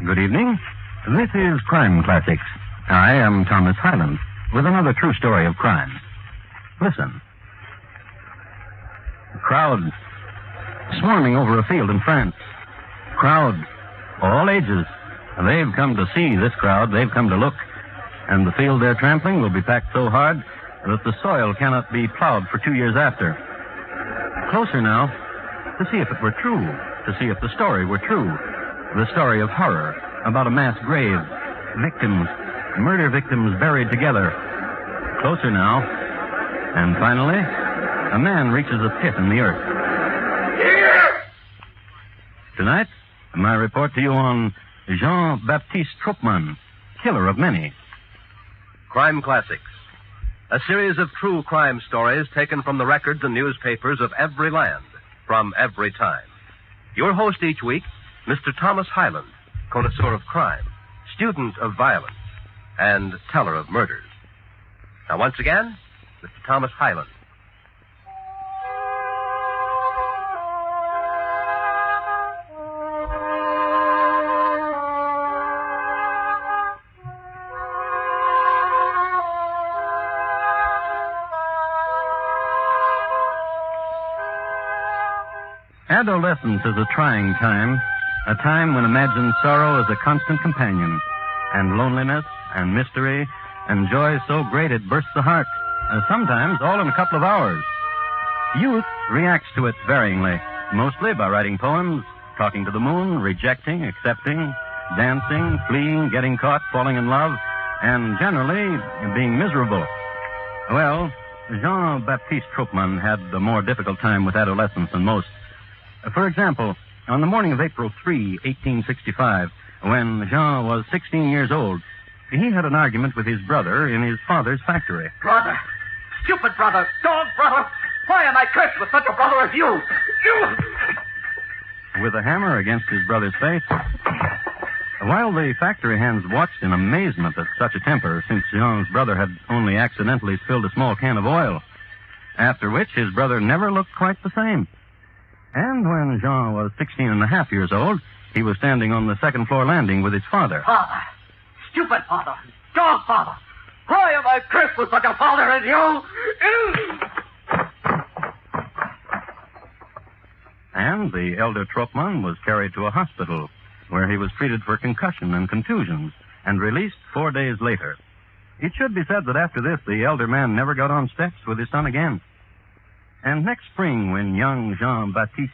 Good evening. This is Crime Classics. I am Thomas Hyland with another true story of crime. Listen. A crowd swarming over a field in France. Crowd, all ages. They've come to see this crowd. They've come to look. And the field they're trampling will be packed so hard that the soil cannot be plowed for 2 years after. Closer now, to see if it were true, to see if the story were true. The story of horror about a mass grave, victims, murder victims buried together. Closer now, and finally, a man reaches a pit in the earth. Here! Tonight, my report to you on Baptiste Troppmann, killer of many. Crime Classics, a series of true crime stories taken from the records and newspapers of every land, from every time. Your host each week, Mr. Thomas Hyland, connoisseur of crime, student of violence, and teller of murders. Now, once again, Mr. Thomas Hyland. Adolescence is a trying time, a time when imagined sorrow is a constant companion, and loneliness and mystery and joy so great it bursts the heart, sometimes all in a couple of hours. Youth reacts to it varyingly, mostly by writing poems, talking to the moon, rejecting, accepting, dancing, fleeing, getting caught, falling in love, and generally being miserable. Well, Jean-Baptiste Troppmann had a more difficult time with adolescence than most. For example, on the morning of April 3, 1865, when Jean was 16 years old, he had an argument with his brother in his father's factory. Brother! Stupid brother! Dog brother! Why am I cursed with such a brother as you? With a hammer against his brother's face. While the factory hands watched in amazement at such a temper, since Jean's brother had only accidentally spilled a small can of oil, after which his brother never looked quite the same. And when Jean was 16 and a half years old, he was standing on the second floor landing with his father. Father! Stupid father! Dog father! Why am I cursed with such a father as you? And the elder Troppmann was carried to a hospital where he was treated for concussion and contusions and released 4 days later. It should be said that after this, the elder man never got on steps with his son again. And next spring, when young Jean-Baptiste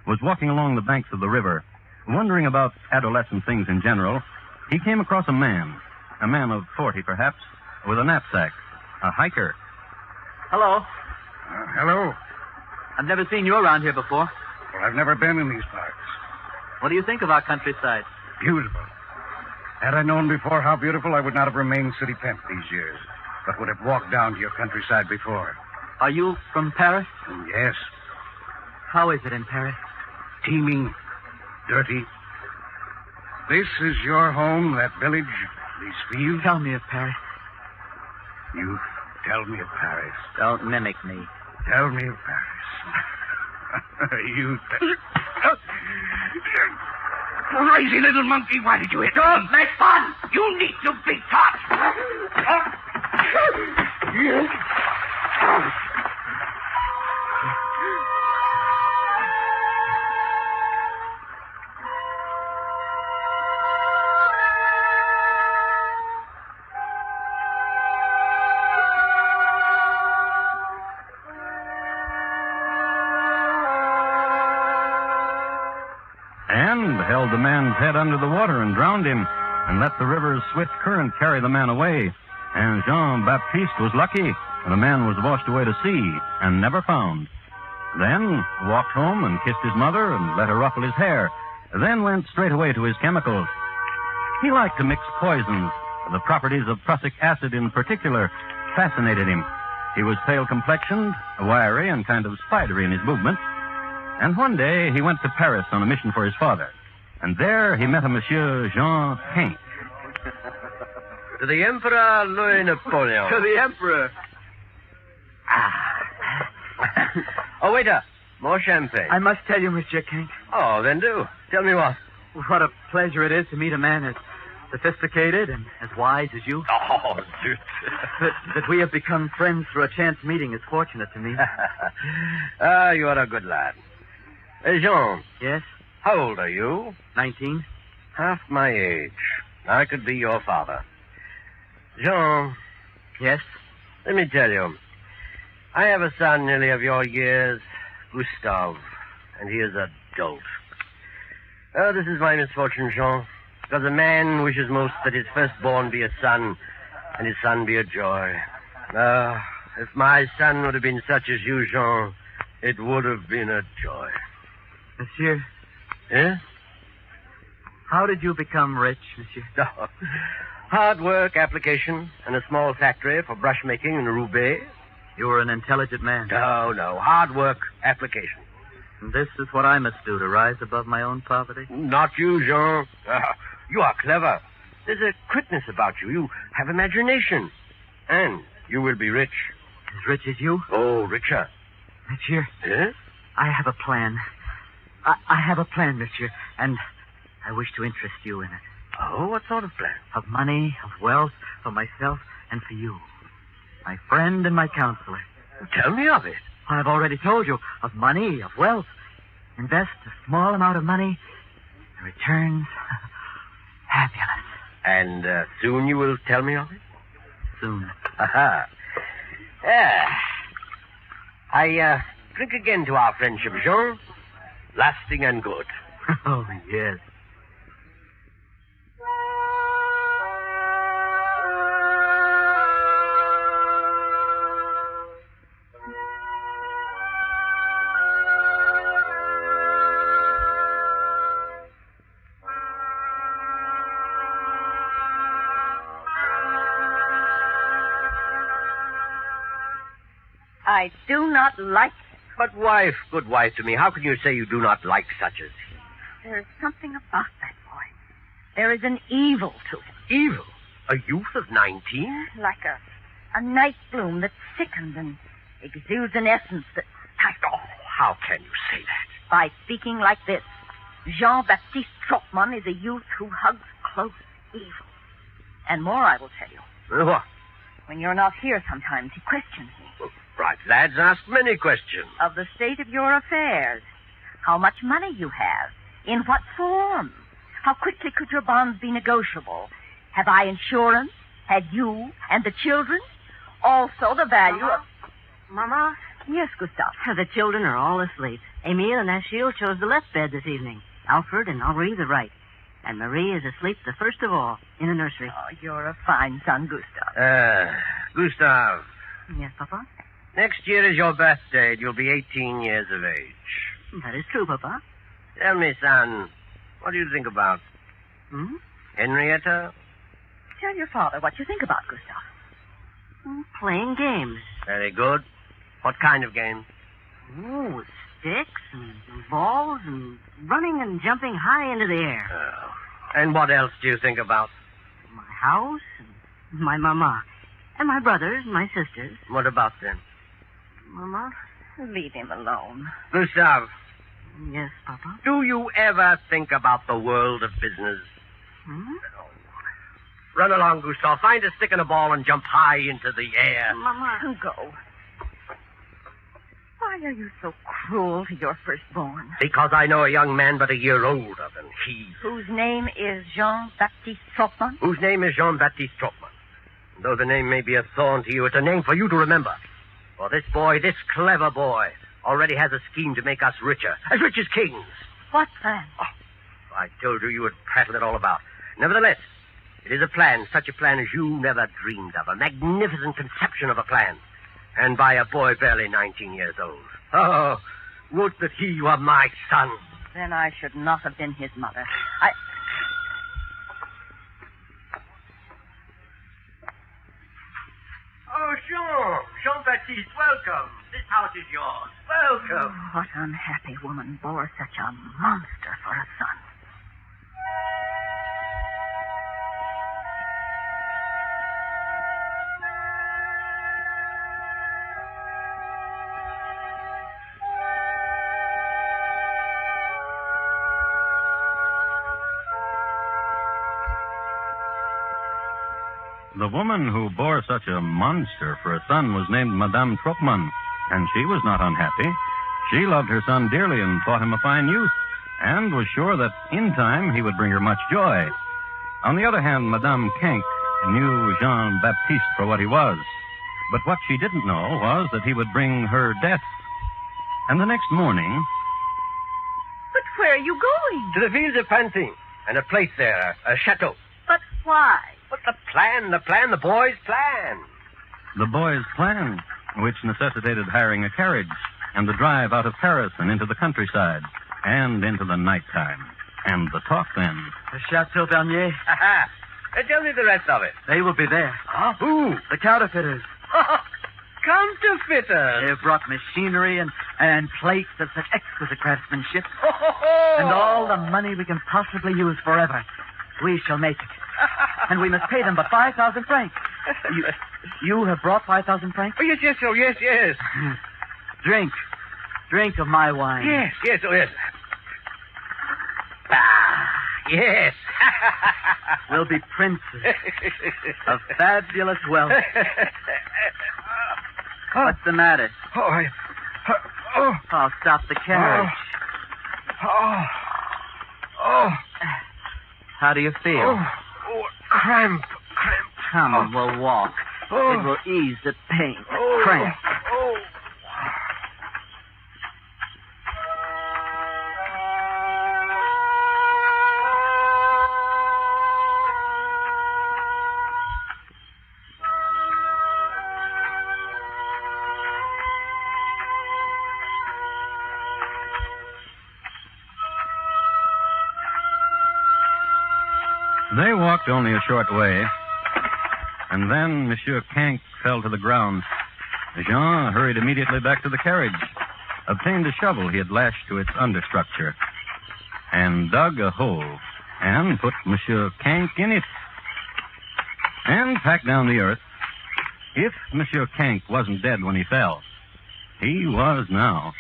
was walking along the banks of the river, wondering about adolescent things in general, he came across a man of 40 perhaps, with a knapsack, a hiker. Hello. Hello. I've never seen you around here before. Well, I've never been in these parts. What do you think of our countryside? Beautiful. Had I known before how beautiful, I would not have remained city pimp these years, but would have walked down to your countryside before. Are you from Paris? Yes. How is it in Paris? Teeming, dirty. This is your home, that village, these fields? Tell me of Paris. You tell me of Paris. Don't mimic me. Tell me of Paris. You... Crazy little monkey, why did you hit me? Don't make fun! You need to be taught! And held the man's head under the water and drowned him, and let the river's swift current carry the man away. And Jean-Baptiste was lucky. The man was washed away to sea and never found. Then walked home and kissed his mother and let her ruffle his hair. Then went straight away to his chemicals. He liked to mix poisons. The properties of prussic acid in particular fascinated him. He was pale-complexioned, wiry, and kind of spidery in his movements. And one day he went to Paris on a mission for his father. And there he met a Monsieur Jean Pain. To the Emperor Louis Napoleon. To the Emperor. Oh, waiter. More champagne. I must tell you, Monsieur Kent. Oh, then do. Tell me what. What a pleasure it is to meet a man as sophisticated and as wise as you. Oh, zut. That we have become friends through a chance meeting is fortunate to me. You are a good lad. Jean, Yes? how old are you? 19? Half my age. I could be your father. Jean, Yes? let me tell you. I have a son nearly of your years, Gustave, and he is a dolt. Oh, this is my misfortune, Jean, because a man wishes most that his firstborn be a son, and his son be a joy. If my son would have been such as you, Jean, it would have been a joy. Monsieur, Eh? how did you become rich, monsieur? No. Hard work, application, and a small factory for brush making in Roubaix. You were an intelligent man. No. Hard work, application. And this is what I must do to rise above my own poverty? Not you, Jean. You are clever. There's a quickness about you. You have imagination. And you will be rich. As rich as you? Oh, richer. Monsieur, Eh? I have a plan. I have a plan, monsieur, and I wish to interest you in it. Oh, what sort of plan? Of money, of wealth, for myself and for you. My friend and my counselor. Tell me of it. I've already told you of money, of wealth. Invest a small amount of money. The returns, fabulous. And soon you will tell me of it? Soon. Aha. I drink again to our friendship, Jean. Lasting and good. Oh, yes. I do not like it. But wife, good wife to me, how can you say you do not like such as he? There is something about that boy. There is an evil to him. Evil? A youth of 19? Like a night bloom that sickens and exudes an essence that stifles. Oh, how can you say that? By speaking like this, Jean-Baptiste Troppmann is a youth who hugs close evil. And more I will tell you. What? When you're not here sometimes, he questions me. Well, bright lads ask many questions. Of the state of your affairs. How much money you have. In what form? How quickly could your bonds be negotiable? Have I insurance? Had you and the children? Also the value of... Mama? Yes, Gustave. The children are all asleep. Emile and Achille chose the left bed this evening. Alfred and Henri the right. And Marie is asleep the first of all, in the nursery. Oh, you're a fine son, Gustave. Gustav, Yes, Papa? next year is your birthday, and you'll be 18 years of age. That is true, Papa. Tell me, son, what do you think about Henrietta? Tell your father what you think about Gustave. Playing games. Very good. What kind of game? Oh, with sticks and balls and running and jumping high into the air. Oh. And what else do you think about? My house and my mama. And my brothers and my sisters. What about them? Mama? Leave him alone. Gustav, Yes, Papa? do you ever think about the world of business? Run along, Gustav. Find a stick and a ball and jump high into the air. Mama. Go. Why are you so cruel to your firstborn? Because I know a young man but a year older than he. Whose name is Jean-Baptiste Troppmann? Whose name is Jean-Baptiste Troppmann. Though the name may be a thorn to you, it's a name for you to remember. For this boy, this clever boy, already has a scheme to make us richer. As rich as kings. What plan? Oh, I told you would prattle it all about. Nevertheless, it is a plan, such a plan as you never dreamed of. A magnificent conception of a plan. And by a boy barely 19 years old. Oh, would that he were my son. Then I should not have been his mother. Oh, Jean-Baptiste, welcome. This house is yours. Welcome. What unhappy woman bore such a monster for a son? The woman who bore such a monster for a son was named Madame Troppmann, and she was not unhappy. She loved her son dearly and thought him a fine youth, and was sure that in time he would bring her much joy. On the other hand, Madame Kank knew Jean-Baptiste for what he was. But what she didn't know was that he would bring her death. And the next morning... But where are you going? To the fields of Pantin, and a place there, a chateau. But why? But the boy's plan. The boy's plan, which necessitated hiring a carriage and the drive out of Paris and into the countryside and into the nighttime. And the talk then. The Chateau Bernier. Aha! Tell me the rest of it. They will be there. Huh? Who? The counterfeiters. Counterfeiters. They've brought machinery and plates of such exquisite craftsmanship. And all the money we can possibly use forever. We shall make it. And we must pay them but 5,000 francs. You have brought 5,000 francs? Oh, yes. Drink. Drink of my wine. Yes. Ah, yes. We'll be princes of fabulous wealth. What's the matter? I'll stop the carriage. How do you feel? Cramp. Come, we'll walk. It will ease the pain, the cramp. They walked only a short way, and then Monsieur Kank fell to the ground. Jean hurried immediately back to the carriage, obtained a shovel he had lashed to its understructure, and dug a hole, and put Monsieur Kank in it, and packed down the earth. If Monsieur Kank wasn't dead when he fell, he was now.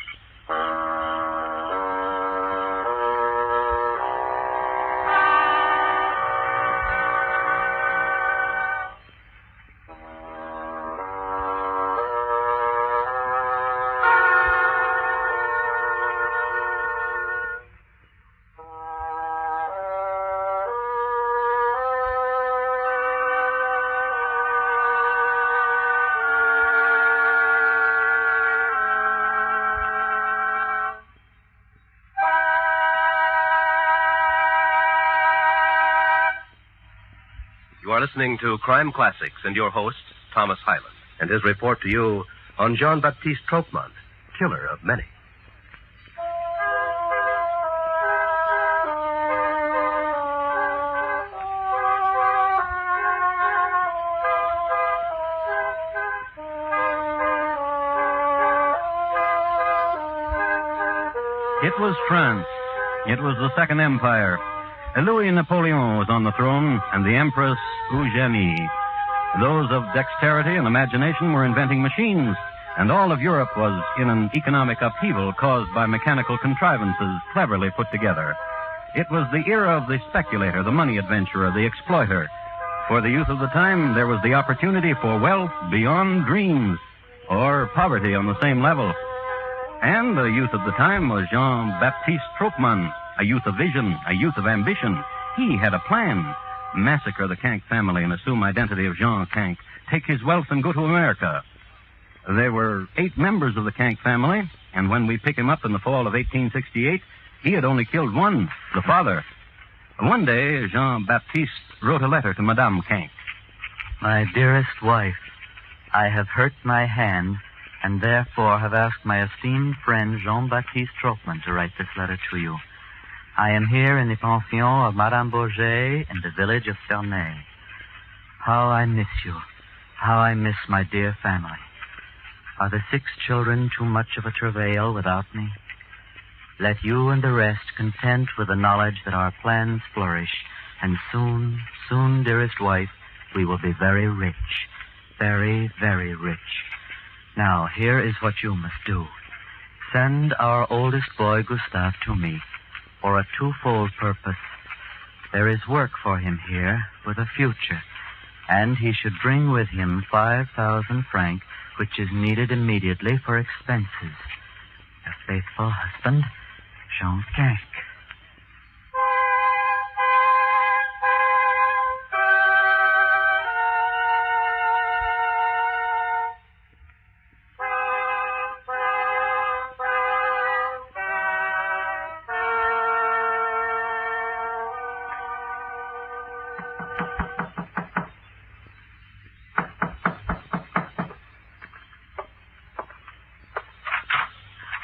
You are listening to Crime Classics and your host, Thomas Hyland, and his report to you on Jean-Baptiste Troppmann, killer of many. It was France. It was the Second Empire. Louis Napoleon was on the throne, and the Empress Eugénie. Those of dexterity and imagination were inventing machines, and all of Europe was in an economic upheaval caused by mechanical contrivances cleverly put together. It was the era of the speculator, the money adventurer, the exploiter. For the youth of the time, there was the opportunity for wealth beyond dreams, or poverty on the same level. And the youth of the time was Jean-Baptiste Troppmann, a youth of vision, a youth of ambition. He had a plan. Massacre the Kank family and assume identity of Jean Kank. Take his wealth and go to America. There were 8 members of the Kank family, and when we pick him up in the fall of 1868, he had only killed one, the father. One day, Jean-Baptiste wrote a letter to Madame Kank. My dearest wife, I have hurt my hand, and therefore have asked my esteemed friend Jean-Baptiste Troppmann to write this letter to you. I am here in the pension of Madame Bourget in the village of Ferney. How I miss you. How I miss my dear family. Are the 6 children too much of a travail without me? Let you and the rest content with the knowledge that our plans flourish, and soon, soon, dearest wife, we will be very rich. Very, very rich. Now, here is what you must do. Send our oldest boy, Gustave, to me for a twofold purpose. There is work for him here with a future. and he should bring with him 5,000 francs, which is needed immediately for expenses. Your faithful husband, Jean Canque.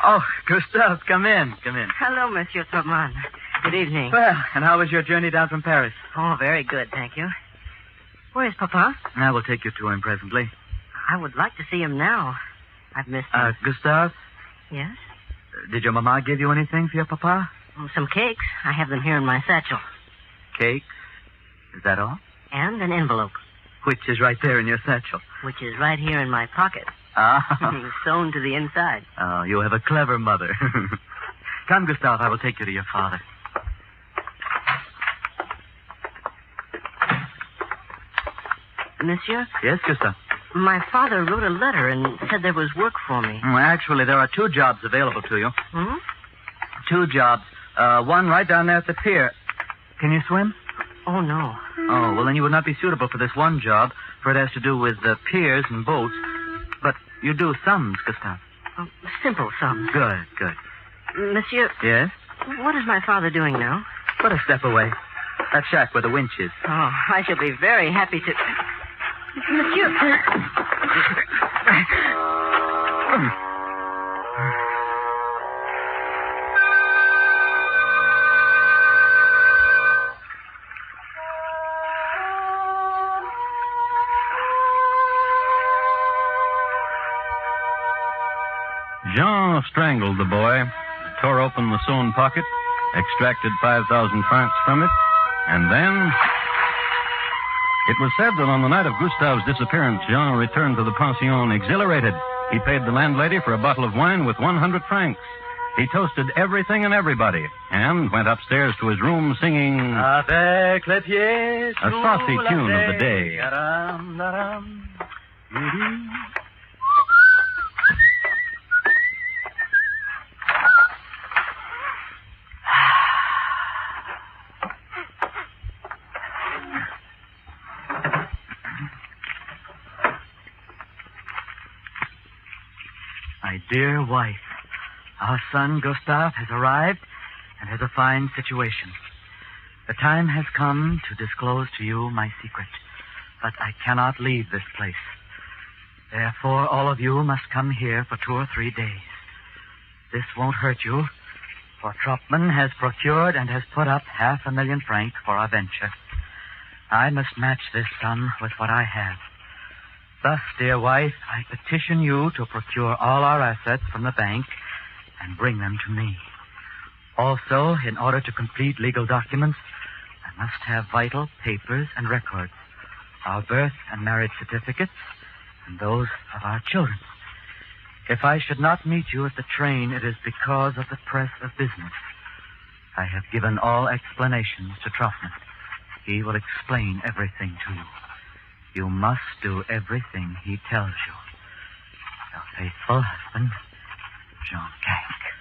Oh, Gustave, come in. Hello, Monsieur Troppmann. Good evening. Well, and how was your journey down from Paris? Oh, very good, thank you. Where is Papa? I will take you to him presently. I would like to see him now. I've missed him. Gustave, Yes? did your mama give you anything for your papa? Some cakes. I have them here in my satchel. Cakes? Is that all? And an envelope, Which is right there in your satchel. which is right here in my pocket. Ah. Sewn to the inside. Oh, you have a clever mother. Come, Gustave, I will take you to your father. Monsieur, Yes, Gustave? my father wrote a letter and said there was work for me. Actually, there are 2 jobs available to you. Hmm? 2 jobs. One right down there at the pier. Can you swim? Oh, no. Oh, well, then you would not be suitable for this one job, for it has to do with piers and boats. But you do sums, Gustave. Oh, simple sums. Good. Monsieur, Yes? what is my father doing now? Put a step away. That shack where the winch is. Oh, I shall be very happy to... Monsieur! Jean strangled the boy, tore open the sewn pocket, extracted 5,000 francs from it, and then... It was said that on the night of Gustave's disappearance, Jean returned to the pension exhilarated. He paid the landlady for a bottle of wine with 100 francs. He toasted everything and everybody, and went upstairs to his room singing... Avec les pieds A saucy tune of the day. My dear wife, our son Gustave has arrived and has a fine situation. The time has come to disclose to you my secret, but I cannot leave this place. Therefore, all of you must come here for 2 or 3 days. This won't hurt you, for Troppmann has procured and has put up 500,000 francs for our venture. I must match this sum with what I have. Thus, dear wife, I petition you to procure all our assets from the bank and bring them to me. Also, in order to complete legal documents, I must have vital papers and records, our birth and marriage certificates, and those of our children. If I should not meet you at the train, it is because of the press of business. I have given all explanations to Troppmann. He will explain everything to you. You must do everything he tells you. Your faithful husband, Jean Canque.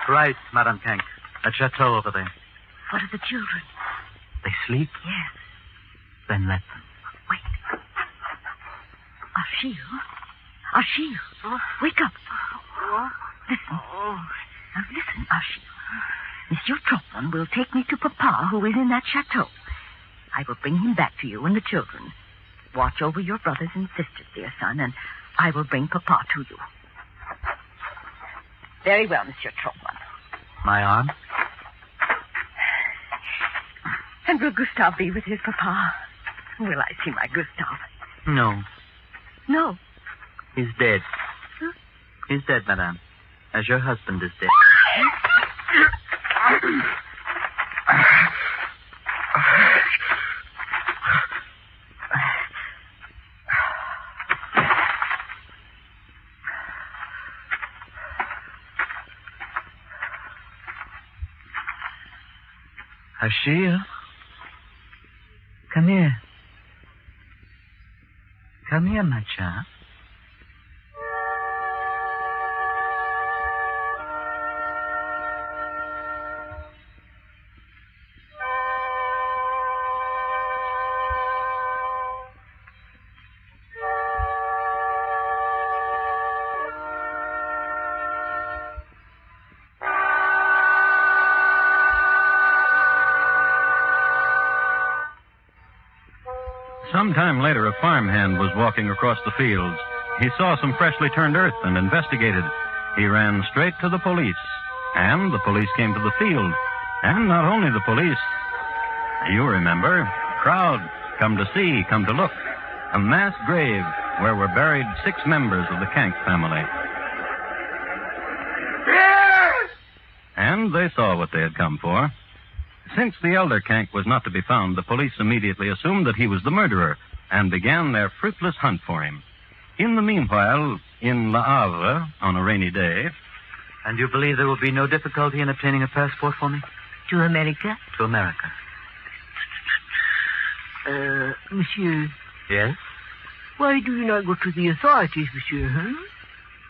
Right, Madame Canque. That chateau over there. What are the children? They sleep? Yes. Then let them. Wait. Achille. Wake up. Listen. Now listen, Achille. Monsieur Troppmann will take me to Papa, who is in that chateau. I will bring him back to you and the children. Watch over your brothers and sisters, dear son, and I will bring Papa to you. Very well, Monsieur Troppmann. My arm? And will Gustave be with his Papa? Will I see my Gustave? No. No. He's dead. He's dead, Madame. As your husband is dead. Achille? Come here. Come here, my child. Some time later, a farmhand was walking across the fields. He saw some freshly turned earth and investigated. He ran straight to the police, and the police came to the field. And not only the police. You remember, crowd, come to see, come to look. A mass grave where were buried 6 members of the Kank family. Yes! And they saw what they had come for. Since the elder Kank was not to be found, the police immediately assumed that he was the murderer and began their fruitless hunt for him. In the meanwhile, in Le Havre, on a rainy day... And you believe there will be no difficulty in obtaining a passport for me? To America? To America. Monsieur, Yes? why do you not go to the authorities, monsieur, huh?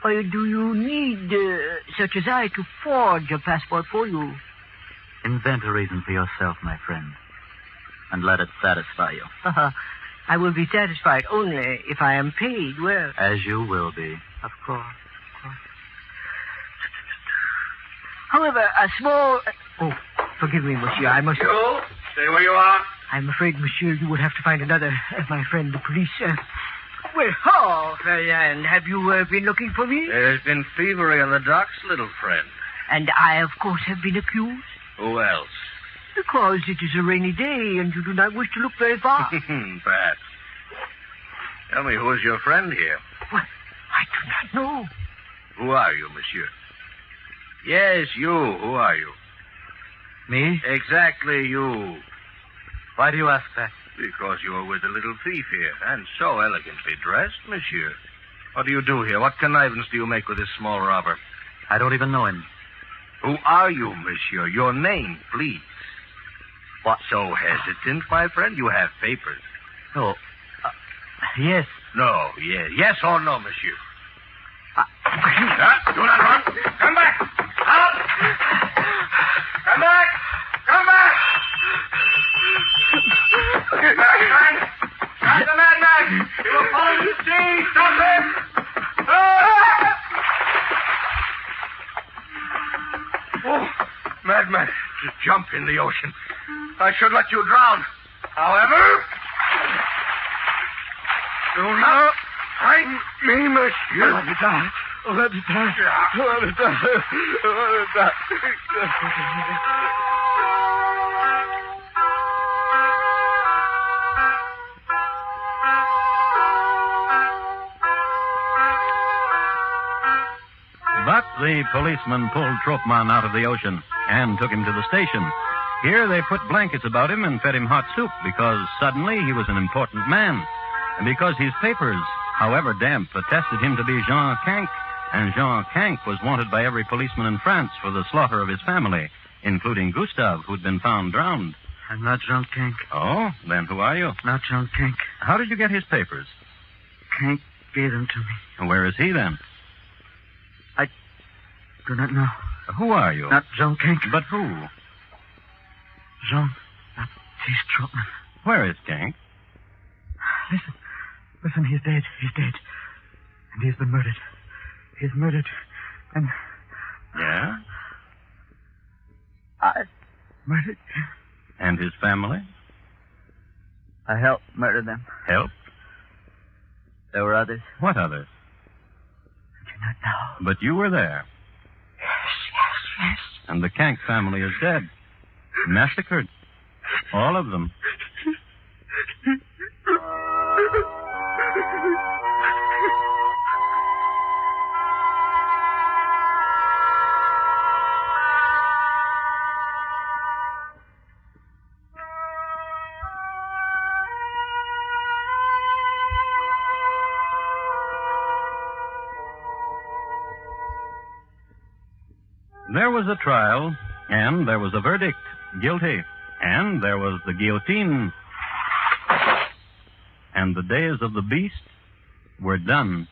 Why do you need such as I to forge a passport for you? Invent a reason for yourself, my friend. And let it satisfy you. I will be satisfied only if I am paid well. As you will be. Of course. However, a small... Oh, forgive me, monsieur. I must... You, stay where you are. I'm afraid, monsieur, you would have to find another, my friend, the police. Well, how, Ferdinand? Have you been looking for me? There's been thievery on the docks, little friend. And I, of course, have been accused? Who else? Because it is a rainy day and you do not wish to look very far. Perhaps. Tell me, who is your friend here? What? I do not know. Who are you, monsieur? Yes, you. Who are you? Me? Exactly you. Why do you ask that? Because you are with the little thief here, and so elegantly dressed, monsieur. What do you do here? What connivance do you make with this small robber? I don't even know him. Who are you, monsieur? Your name, please. What? So hesitant, my friend? You have papers. Oh, yes. No, yes. Yes or no, monsieur? Do not run. Come back. Out. Come back. Come back. Madman. Stop the madman. He will fall into the sea. Stop him. Oh, madman. To jump in the ocean. I should let you drown. However... Do not fight me, monsieur. Let me die. Let me die. Let me die. Let me die. But the policeman pulled Troppmann out of the ocean and took him to the station. Here they put blankets about him and fed him hot soup because suddenly he was an important man. And because his papers, however damp, attested him to be Jean Kank, and Jean Kank was wanted by every policeman in France for the slaughter of his family, including Gustave, who'd been found drowned. I'm not Jean Kank. Oh, then who are you? Not Jean Kank. How did you get his papers? Kank gave them to me. Where is he then? Do not know. Who are you? Not Jean Kank. But who? Jean Baptiste Troppmann. Where is Kank? Listen, he's dead. He's dead. And he's been murdered. He's murdered. And... Yeah? I murdered him. And his family? I helped murder them. Help? There were others. What others? I do not know. But you were there. Yes. And the Kank family is dead. Massacred. All of them. There was a trial, and there was a verdict, guilty, and there was the guillotine. And the days of the beast were done.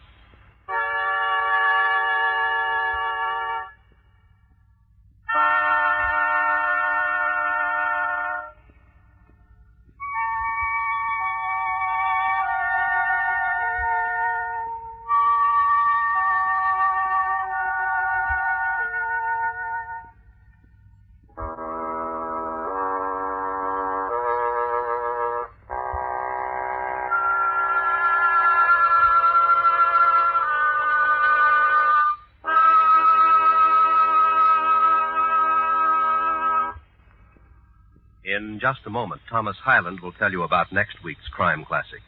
In just a moment, Thomas Hyland will tell you about next week's crime classic.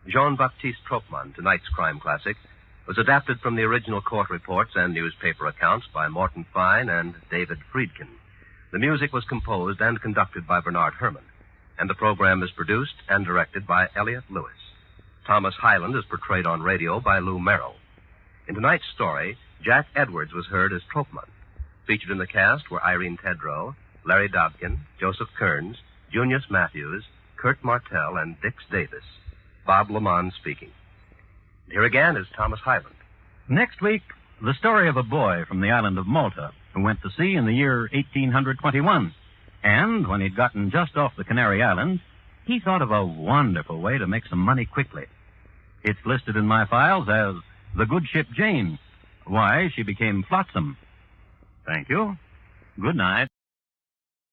Jean-Baptiste Troppmann, tonight's crime classic, was adapted from the original court reports and newspaper accounts by Morton Fine and David Friedkin. The music was composed and conducted by Bernard Herrmann, and the program is produced and directed by Elliott Lewis. Thomas Hyland is portrayed on radio by Lou Merrill. In tonight's story, Jack Edwards was heard as Troppmann. Featured in the cast were Irene Tedrow, Larry Dobkin, Joseph Kearns, Junius Matthews, Kurt Martell, and Dix Davis. Bob Lamont speaking. Here again is Thomas Hyland. Next week, the story of a boy from the island of Malta who went to sea in the year 1821. And when he'd gotten just off the Canary Islands, he thought of a wonderful way to make some money quickly. It's listed in my files as the good ship Jane, why she became flotsam. Thank you. Good night.